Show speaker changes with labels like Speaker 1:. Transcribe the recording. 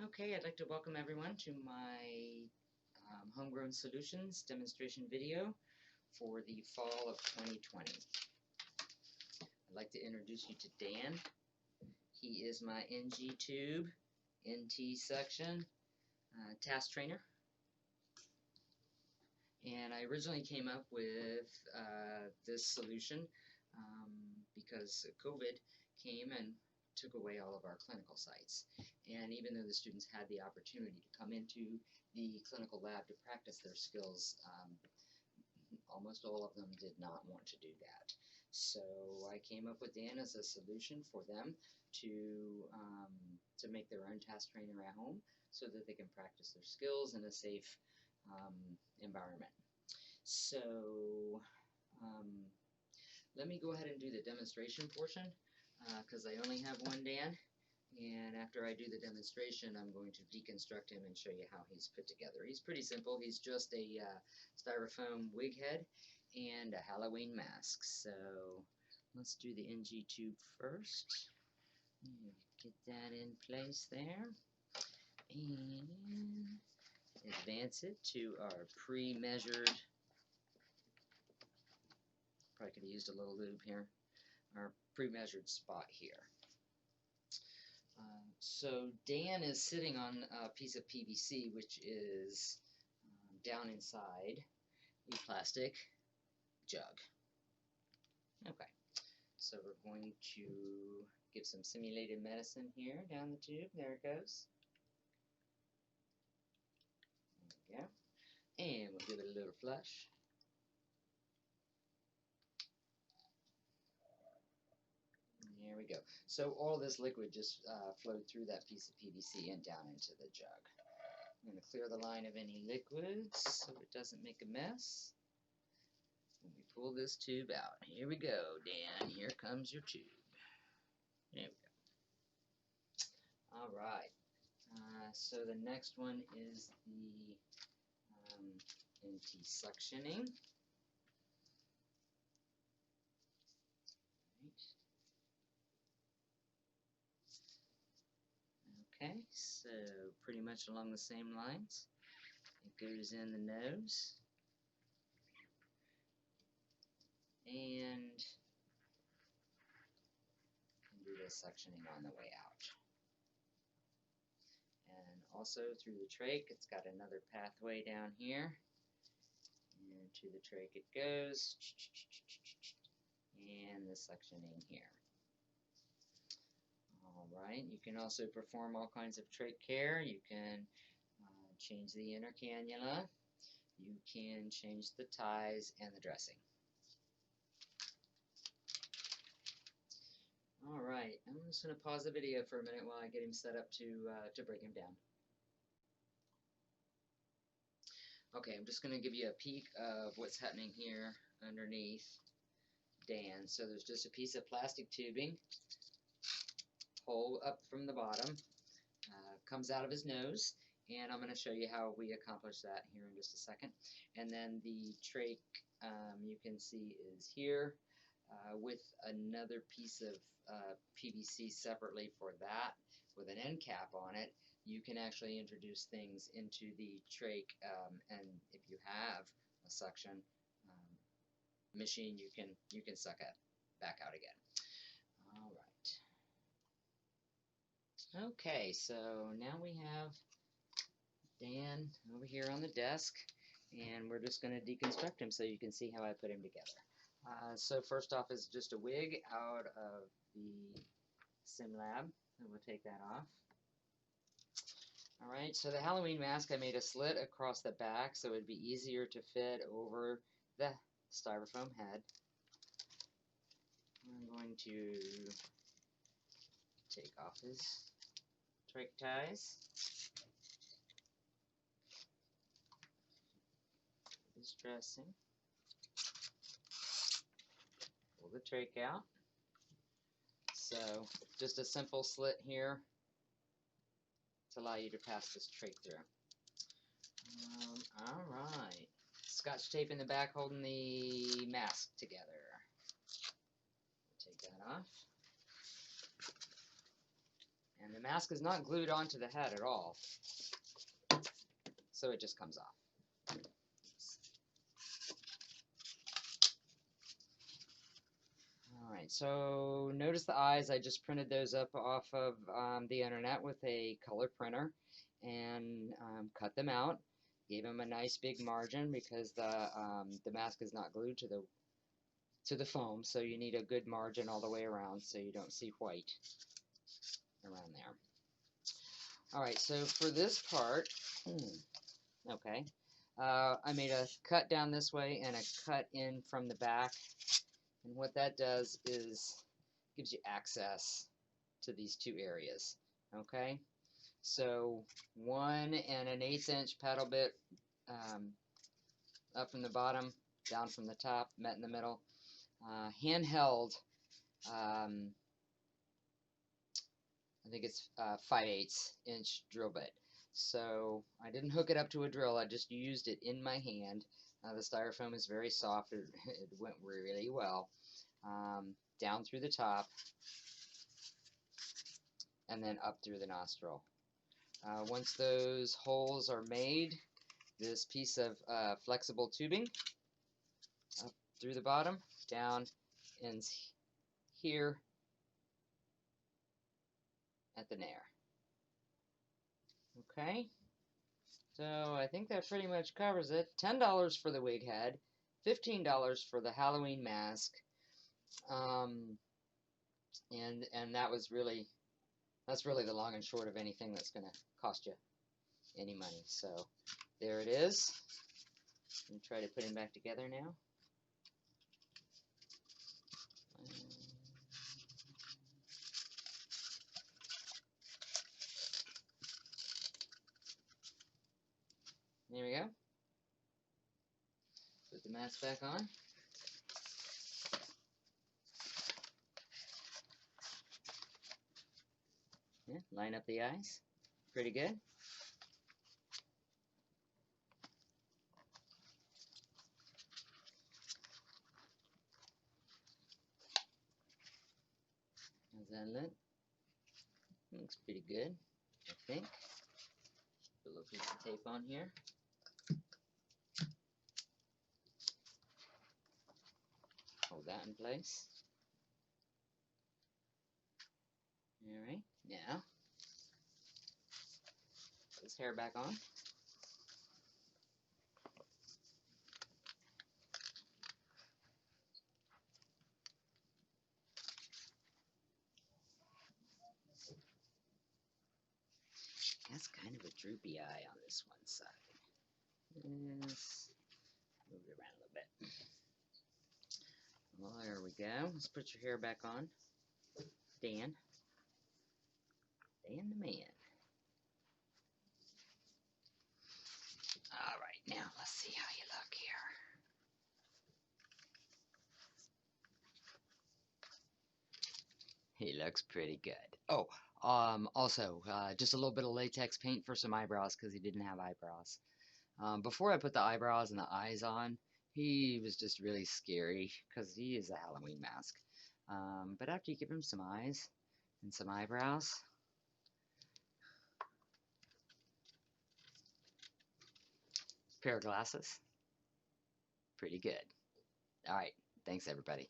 Speaker 1: Okay, I'd like to welcome everyone to my Homegrown Solutions demonstration video for the fall of 2020. I'd like to introduce you to Dan. He is my NG tube, NT section task trainer. And I originally came up with this solution because COVID came and took away all of our clinical sites. And even though the students had the opportunity to come into the clinical lab to practice their skills, almost all of them did not want to do that. So I came up with Dan as a solution for them to make their own task trainer at home so that they can practice their skills in a safe environment. So let me go ahead and do the demonstration portion because I only have one Dan, and after I do the demonstration I'm going to deconstruct him and show you how he's put together. He's pretty simple. He's just a styrofoam wig head and a Halloween mask. So let's do the NG tube first. Get that in place there and advance it to our pre-measured, probably could have used a little lube here, our pre-measured spot here. So Dan is sitting on a piece of PVC which is down inside a plastic jug. Okay, so we're going to give some simulated medicine here down the tube. There it goes. There we go. And we'll give it a little flush. There we go. So all this liquid just flowed through that piece of PVC and down into the jug. I'm going to clear the line of any liquids so it doesn't make a mess. When we pull this tube out, here we go, Dan. Here comes your tube. There we go. All right. So the next one is the NT suctioning. Okay, so pretty much along the same lines. It goes in the nose and do the suctioning on the way out. And also through the trach, it's got another pathway down here. And to the trach it goes. And the suctioning here. Alright, you can also perform all kinds of trach care. You can change the inner cannula. You can change the ties and the dressing. Alright, I'm just going to pause the video for a minute while I get him set up to break him down. Okay, I'm just going to give you a peek of what's happening here underneath Dan. So there's just a piece of plastic tubing, hole up from the bottom, comes out of his nose, and I'm going to show you how we accomplish that here in just a second. And then the trach, you can see, is here with another piece of PVC separately for that, with an end cap on it. You can actually introduce things into the trach, and if you have a suction machine, you can suck it back out again. All right. Okay, so now we have Dan over here on the desk, and we're just going to deconstruct him so you can see how I put him together. So first off is just a wig out of the sim lab, and we'll take that off. Alright, so the Halloween mask, I made a slit across the back so it would be easier to fit over the styrofoam head. I'm going to take off his trach ties, his dressing, pull the trach out. So just a simple slit here to allow you to pass this trach through. Alright, Scotch tape in the back holding the mask together. Take that off. And the mask is not glued onto the head at all, so it just comes off. Alright, so notice the eyes. I just printed those up off of the internet with a color printer and cut them out. Gave them a nice big margin because the mask is not glued to the foam, so you need a good margin all the way around so you don't see white around there. Alright, so for this part, okay, I made a cut down this way and a cut in from the back, and what that does is gives you access to these two areas. Okay, so 1 1/8" paddle bit up from the bottom, down from the top, met in the middle. Handheld, I think it's 5/8" drill bit. So I didn't hook it up to a drill, I just used it in my hand. The styrofoam is very soft, it went really well. Down through the top, and then up through the nostril. Once those holes are made, this piece of flexible tubing up through the bottom, down, ends here at the nair. Okay, so I think that pretty much covers it. $10 for the wig head, $15 for the Halloween mask, and that's really the long and short of anything that's going to cost you any money. So there it is. I'm try to put him back together now. There we go. Put the mask back on. Yeah, line up the eyes. Pretty good. How's that look? Looks pretty good, I think. Put a little piece of tape on here. Hold that in place. Alright, now put his hair back on. That's kind of a droopy eye on this one side. Let's move it around a little bit. Well, there we go. Let's put your hair back on. Dan. Dan the man. Alright, now let's see how you look here. He looks pretty good. Oh, also, just a little bit of latex paint for some eyebrows because he didn't have eyebrows. Before I put the eyebrows and the eyes on, he was just really scary because he is a Halloween mask. But after you give him some eyes and some eyebrows, pair of glasses, pretty good. Alright, thanks everybody.